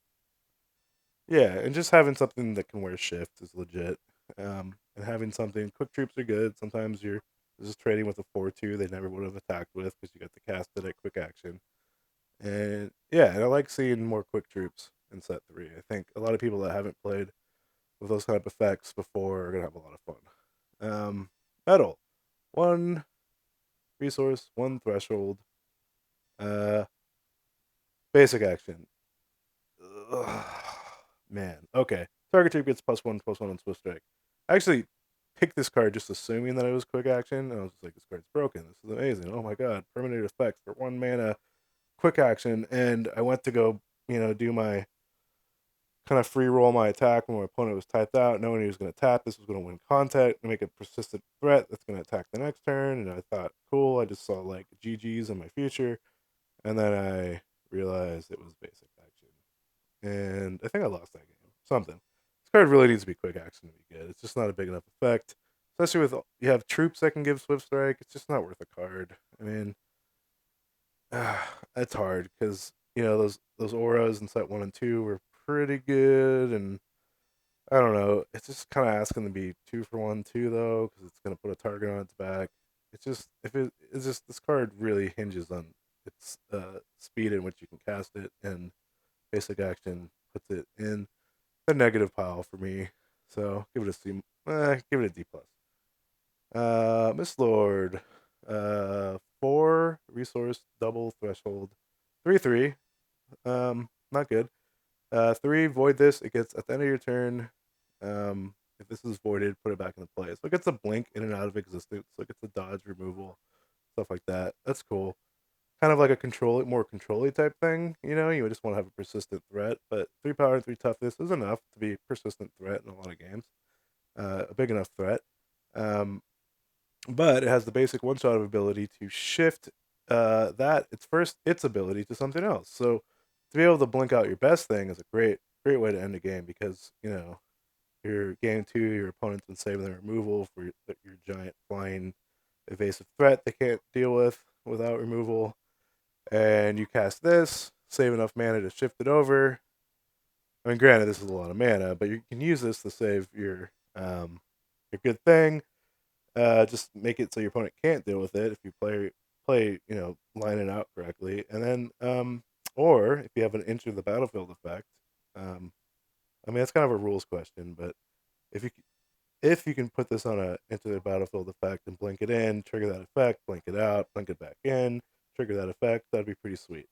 yeah, and just having something that can wear shift is legit. And having something, quick troops are good. Sometimes you're just trading with a 4/2 they never would have attacked with because you got to cast it at quick action. And yeah, and I like seeing more quick troops in set 3. I think a lot of people that haven't played with those kind of effects before are gonna have a lot of fun. Metal, 1 resource, 1 threshold. Uh, basic action. Ugh, man, okay. Target troop gets +1/+1 on Swift Strike. I actually picked this card just assuming that it was quick action, and I was just like, this card's broken. This is amazing. Oh my god, permanent effect for 1 mana, quick action, and I went to go, do my kind of free roll my attack when my opponent was typed out, knowing he was going to tap. This was going to win contact and make a persistent threat that's going to attack the next turn. And I thought, cool. I just saw like GGs in my future, and then I realized it was basic action, and I think I lost that game. Something. This card really needs to be quick action to be good. It's just not a big enough effect, especially with you have troops that can give swift strike. It's just not worth a card. I mean, it's hard because those auras in set 1 and 2 were pretty good, and I don't know. It's just kind of asking to be 2 for 1 too, though, because it's gonna put a target on its back. It's just it's just this card really hinges on its speed in which you can cast it, and basic action puts it in the negative pile for me. So give it a C. Give it a D plus. Miss Lord, 4 resource double threshold, 3/3. Not good. 3, void this. It gets at the end of your turn. If this is voided, put it back into play. So it gets a blink in and out of existence. So it gets a dodge removal, stuff like that. That's cool. Kind of like a more control-y type thing. You just want to have a persistent threat. But 3 power and 3 toughness is enough to be a persistent threat in a lot of games. A big enough threat. But it has the basic one-shot ability to shift its ability to something else. So to be able to blink out your best thing is a great way to end a game because your game 2, your opponent's been saving their removal for your giant flying evasive threat they can't deal with without removal, and you cast this, save enough mana to shift it over. I mean, granted, this is a lot of mana, but you can use this to save your good thing. Just make it so your opponent can't deal with it if you play line it out correctly, and then or if you have an enter the battlefield effect. I mean, that's kind of a rules question, but if you if you can put this on a enter the battlefield effect and blink it in, trigger that effect, blink it out, blink it back in, trigger that effect, that'd be pretty sweet.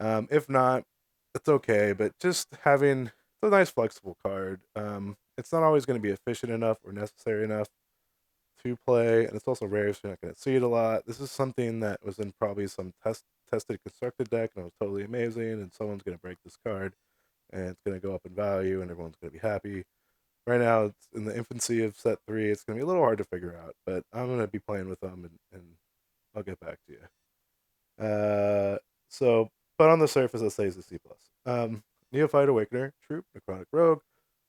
If not, it's okay, but just having it's a nice flexible card. It's not always going to be efficient enough or necessary enough to play, and it's also rare, so you're not going to see it a lot. This is something that was in probably some tested constructed deck, and it was totally amazing. And someone's going to break this card, and it's going to go up in value, and everyone's going to be happy. Right now, it's in the infancy of set 3. It's going to be a little hard to figure out, but I'm going to be playing with them, and I'll get back to you. So, but on the surface, let's say it's a C plus. Neophyte Awakener, Troop, Necrotic Rogue,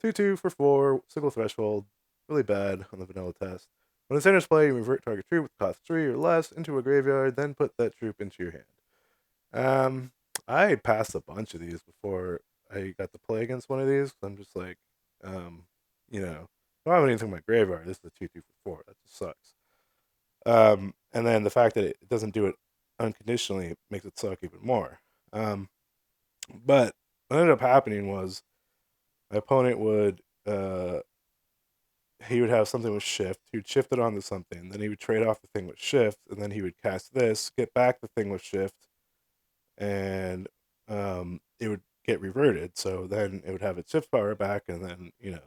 2/2 for 4, single threshold, really bad on the vanilla test. When it's enters play, you revert target troop with cost 3 or less into a graveyard, then put that troop into your hand. I passed a bunch of these before I got to play against one of these. I'm just like, I don't have anything in my graveyard. This is a 2/2 for 4. That just sucks. And then the fact that it doesn't do it unconditionally makes it suck even more. But what ended up happening was my opponent he would have something with shift. He would shift it onto something, then he would trade off the thing with shift, and then he would cast this, get back the thing with shift, and it would get reverted. So then it would have its shift power back, and then if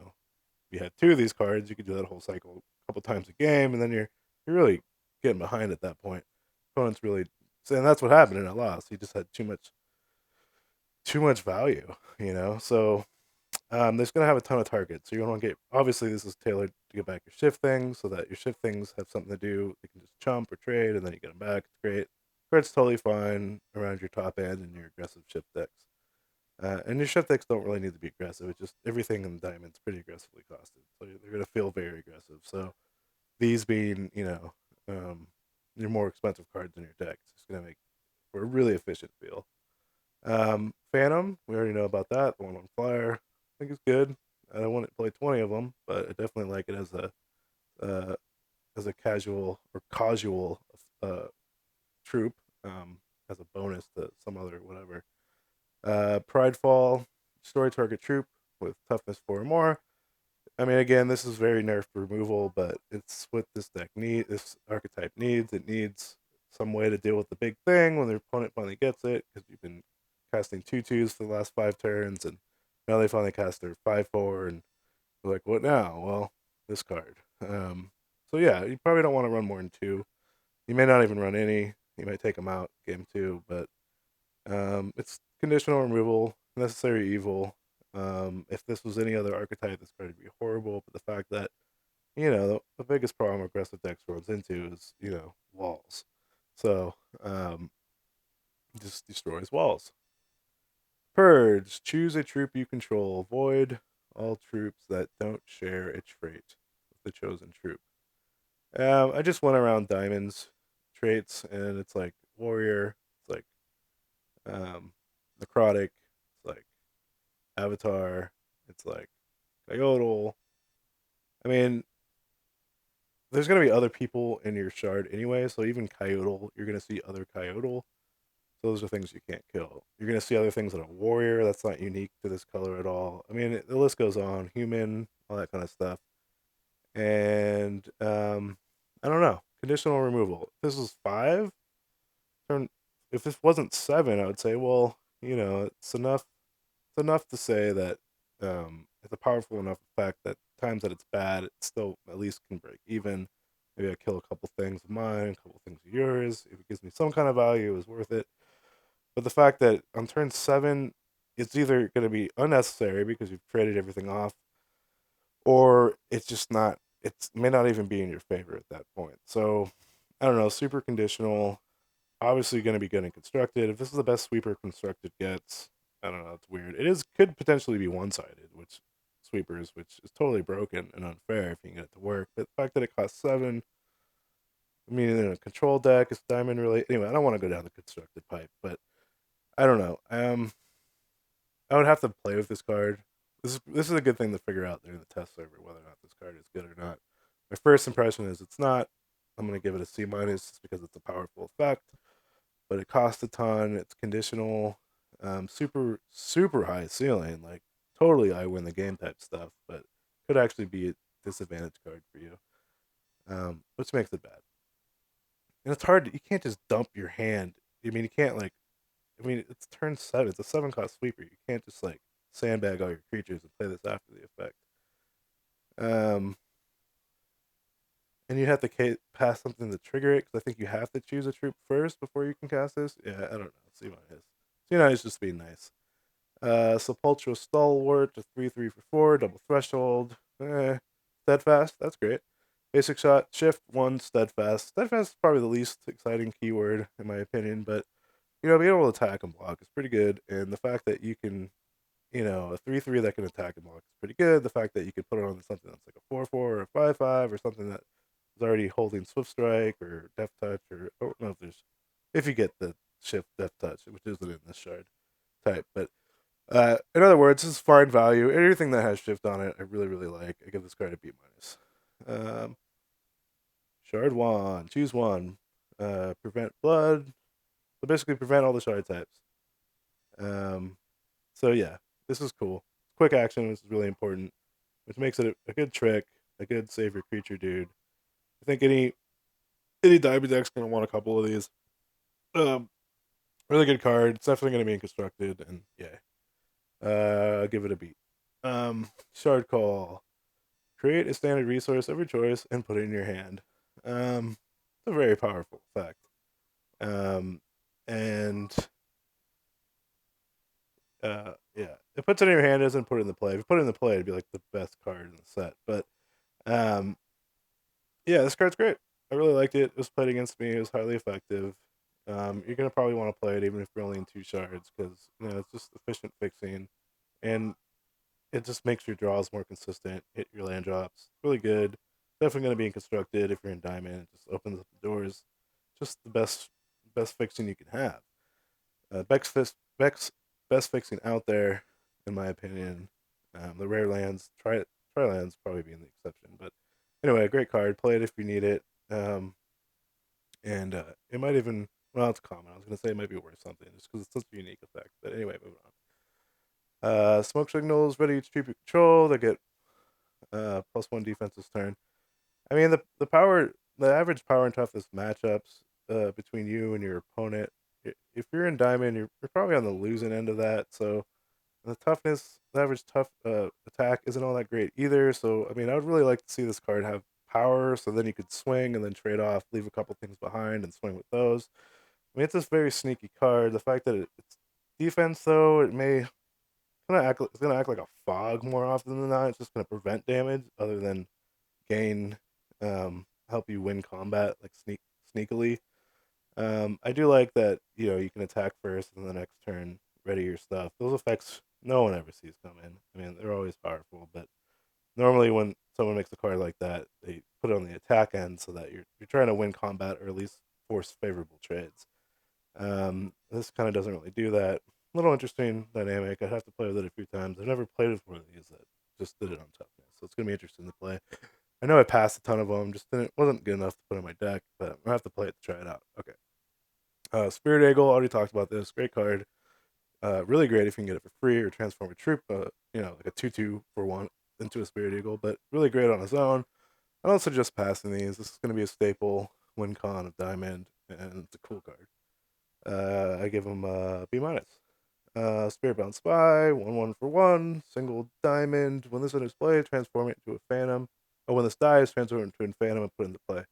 you had 2 of these cards, you could do that whole cycle a couple times a game, and then you're really getting behind at that point. Opponent's really, and that's what happened, and I lost. He just had too much value. So there's going to have a ton of targets. So you want to get, obviously, this is tailored to get back your shift things so that your shift things have something to do. You can just chump or trade, and then you get them back. It's great. Card's totally fine around your top end and your aggressive shift decks. And your shift decks don't really need to be aggressive. It's just everything in Diamond's pretty aggressively costed, so they're gonna feel very aggressive. So these being, your more expensive cards in your deck, it's gonna make for a really efficient feel. Phantom, we already know about that. The one on flyer, I think it's good. I don't want to play 20 of them, but I definitely like it uh, as a casual troop, as a bonus to some other whatever. Pridefall, story target troop with toughness 4 or more. I mean, again, this is very nerfed removal, but it's what this archetype needs. It needs some way to deal with the big thing when their opponent finally gets it, because you've been casting 2/2s for the last 5 turns, and now they finally cast their 5/4, and you're like, what now? Well, this card. So yeah, you probably don't want to run more than 2. You may not even run any. You might take them out game 2, but it's conditional removal, necessary evil. If this was any other archetype, this card would be horrible. But the fact that the biggest problem aggressive decks runs into is walls. So it just destroys walls. Purge. Choose a troop you control. Avoid all troops that don't share a trait with the chosen troop. I just went around Diamond's traits, and it's like warrior. It's like necrotic. It's like avatar. It's like coyote. I mean, there's gonna be other people in your shard anyway, so even coyote, you're gonna see other coyote. So those are things you can't kill. You're gonna see other things in a warrior that's not unique to this color at all. I mean, the list goes on. Human, all that kind of stuff. And I don't know. Conditional removal. If this was 5, turn. If this wasn't 7, I would say, well, it's enough. It's enough to say that it's a powerful enough effect that times that it's bad, it still at least can break even. Maybe I kill a couple things of mine, a couple things of yours. If it gives me some kind of value, it's worth it. But the fact that on turn 7, it's either going to be unnecessary because you've traded everything off, or it's just not. It may not even be in your favor at that point. So I don't know. Super conditional. Obviously going to be good and constructed. If this is the best sweeper constructed gets, I don't know. It's weird. Could potentially be one sided, which is totally broken and unfair if you can get it to work. But the fact that it costs 7, I mean, in a control deck, it's diamond really. Anyway, I don't want to go down the constructed pipe, but I don't know. I would have to play with this card. This is a good thing to figure out during the test server whether or not this card is good or not. My first impression is it's not. I'm gonna give it a C minus because it's a powerful effect, but it costs a ton. It's conditional, super super high ceiling, like totally I win the game type stuff, but could actually be a disadvantage card for you, which makes it bad. And it's hard. You can't just dump your hand. I mean, you can't like. I mean, it's turn 7. It's a 7 cost sweeper. You can't just like sandbag all your creatures and play this after the effect. Um, and you have to pass something to trigger it because I think you have to choose a troop first before you can cast this. Yeah, I don't know. See what it is. See what it is, just being nice. Sepulchral Stalwart, a 3/3 for 4, double threshold. Steadfast, that's great. Basic shot, shift 1, steadfast. Steadfast is probably the least exciting keyword in my opinion, but being able to attack and block is pretty good. And the fact that you can, a 3/3 that can attack and block is pretty good. The fact that you could put it on something that's like a 4/4 or a 5/5 or something that is already holding Swift Strike or Death Touch, or I don't know if you get the shift Death Touch, which isn't in this shard type. But in other words, this is fine value. Anything that has shift on it, I really, really like. I give this card a B minus. Shard 1, choose 1. Prevent blood. So basically prevent all the shard types. So yeah, this is cool. Quick action, which is really important, which makes it a good trick, a good save your creature dude. I think any diamond deck's gonna want a couple of these. Um, Really good card. It's definitely gonna be in constructed, and yeah, I'll give it a beat. Shard call. Create a standard resource of your choice and put it in your hand. It's a very powerful effect. And yeah, it puts it in your hand, doesn't put it in the play. If you put it in the play, it'd be like the best card in the set. But yeah, this card's great. I really liked it. It was played against me. It was highly effective. You're gonna probably want to play it even if you're only in 2 shards, because it's just efficient fixing, and it just makes your draws more consistent. Hit your land drops really good. Definitely gonna be in constructed if you're in diamond. It just opens up the doors. Just the best fixing you can have. Beck's best fixing out there, in my opinion. The rare lands, try lands probably being the exception, but anyway, a great card. Play it if you need it. And it might even, well, it's common. I was gonna say it might be worth something just because it's such a unique effect. But anyway, moving on. Smoke signals ready to treat control. They get +1 defense this turn. I mean the average power and toughness matchups between you and your opponent. If you're in diamond, you're probably on the losing end of that. So the toughness, the average tough attack isn't all that great either. So I mean, I would really like to see this card have power, so then you could swing and then trade off, leave a couple things behind, and swing with those. I mean, it's this very sneaky card. The fact that it's defense, though, it's gonna act like a fog more often than not. It's just gonna prevent damage, other than gain, help you win combat like sneakily. I do like that you can attack first and the next turn ready your stuff. Those effects no one ever sees coming. I mean, they're always powerful, but normally when someone makes a card like that, they put it on the attack end so that you're trying to win combat or at least force favorable trades. This kind of doesn't really do that. A little interesting dynamic. I'd have to play with it a few times. I've never played with one of these that just did it on toughness, so it's gonna be interesting to play. I know I passed a ton of them, just wasn't good enough to put in my deck, but I'm gonna have to play it to try it out. Okay. Spirit Eagle, already talked about this. Great card. Really great if you can get it for free or transform a troop. Like a 2/2 for one into a Spirit Eagle, but really great on its own. I don't suggest passing these. This is gonna be a staple win con of Diamond, and it's a cool card. I give them B minus. Spiritbound Spy, 1/1 for one, single diamond. When this enters play, transform it into a phantom. Oh, when this dies, transform it into a phantom and put it into play.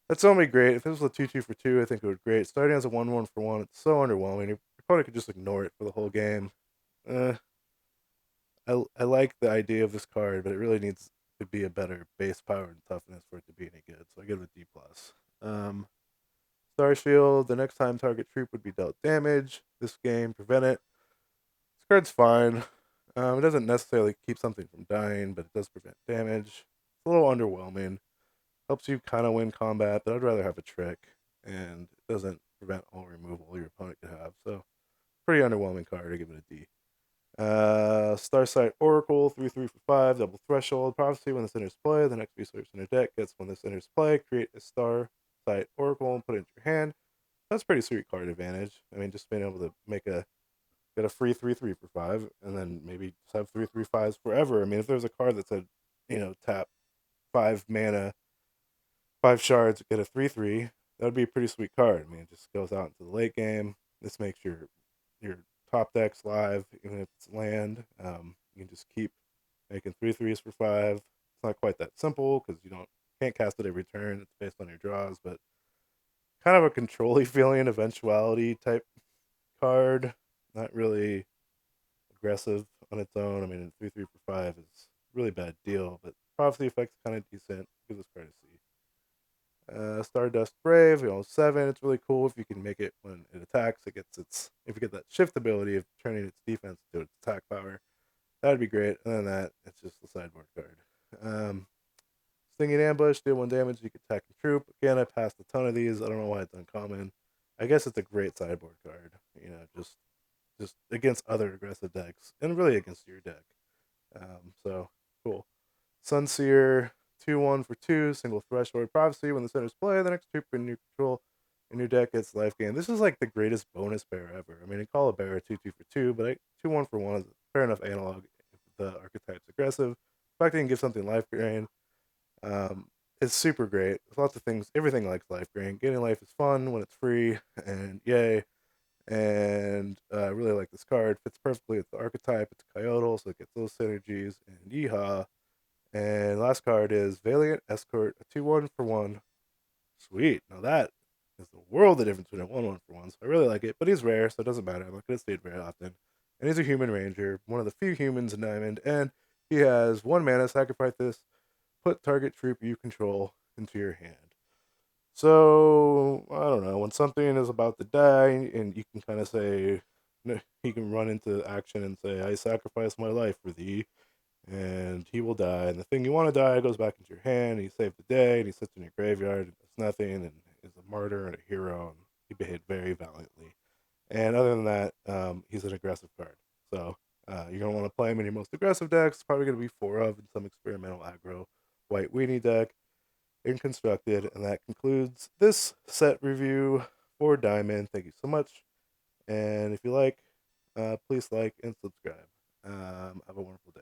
That's only great. If this was a 2/2 for two, I think it would be great. Starting as a 1/1 for one, it's so underwhelming. You probably could just ignore it for the whole game. Uh, I like the idea of this card, but it really needs to be a better base power and toughness for it to be any good. So I give it a D plus. Star Shield. The next time target troop would be dealt damage. This game, prevent it. This card's fine. It doesn't necessarily keep something from dying, but it does prevent damage. It's a little underwhelming. Helps you kind of win combat, but I'd rather have a trick, and it doesn't prevent all removal your opponent could have. So, pretty underwhelming card. I give it a D. Starsight Oracle, 3/3 for 5, double threshold. Prophecy, when this enters play, the next resource in your deck gets when this enters play. Create a Starsight Oracle and put it into your hand. That's pretty sweet card advantage. I mean, just being able to get a free 3/3 for 5, and then maybe just have 3/3/5s forever. I mean, if there's a card that said, tap 5 mana, 5 shards, get a 3/3, that would be a pretty sweet card. I mean, it just goes out into the late game. This makes your top decks live, even if it's land. You can just keep making 3/3s for 5. It's not quite that simple because can't cast it every turn. It's based on your draws, but kind of a control-y feeling eventuality type card. Not really aggressive on its own. I mean, 3/3 for 5 is a really bad deal, but prophecy effect's kind of decent. Give this card a C. Stardust Brave, 7. It's really cool if you can make it when it attacks. If you get that shift ability of turning its defense to its attack power, that'd be great. Other than that, it's just the sideboard card. Stinging Ambush, deal 1 damage. You can attack your troop. Again, I passed a ton of these. I don't know why it's uncommon. I guess it's a great sideboard card. Just against other aggressive decks and really against your deck. So cool. Sunseer, 2/1 for 2, single threshold prophecy. When the centers play, the next troop in your control in your deck gets life gain. This is like the greatest bonus bear ever. I mean, I call a bear a 2/2 for 2, but 2/1 for 1 is a fair enough analog if the archetype's aggressive. The fact that you can give something life gain is super great. There's lots of things, everything likes life gain. Gaining life is fun when it's free, and yay. And I really like this card. Fits perfectly with the archetype. It's a Coyote, so it gets those synergies. And yeehaw. And last card is Valiant Escort, a 2/1 for 1. Sweet. Now that is the world of difference between a 1/1 for 1. So I really like it. But he's rare, so it doesn't matter. I'm not going to see it very often. And he's a human ranger, one of the few humans in Diamond. And he has 1 mana. Sacrifice this. Put target troop you control into your hand. So, I don't know. When something is about to die, and you can kind of say, he can run into action and say, I sacrifice my life for thee, and he will die. And the thing you want to die goes back into your hand, and you save the day, and he sits in your graveyard and does nothing, and is a martyr and a hero, and he behaved very valiantly. And other than that, he's an aggressive card. So you're going to want to play him in your most aggressive decks. Probably going to be 4 of in some experimental aggro white weenie deck in constructed. And that concludes this set review for Diamond. Thank you so much. And if you like, please like and subscribe. Have a wonderful day.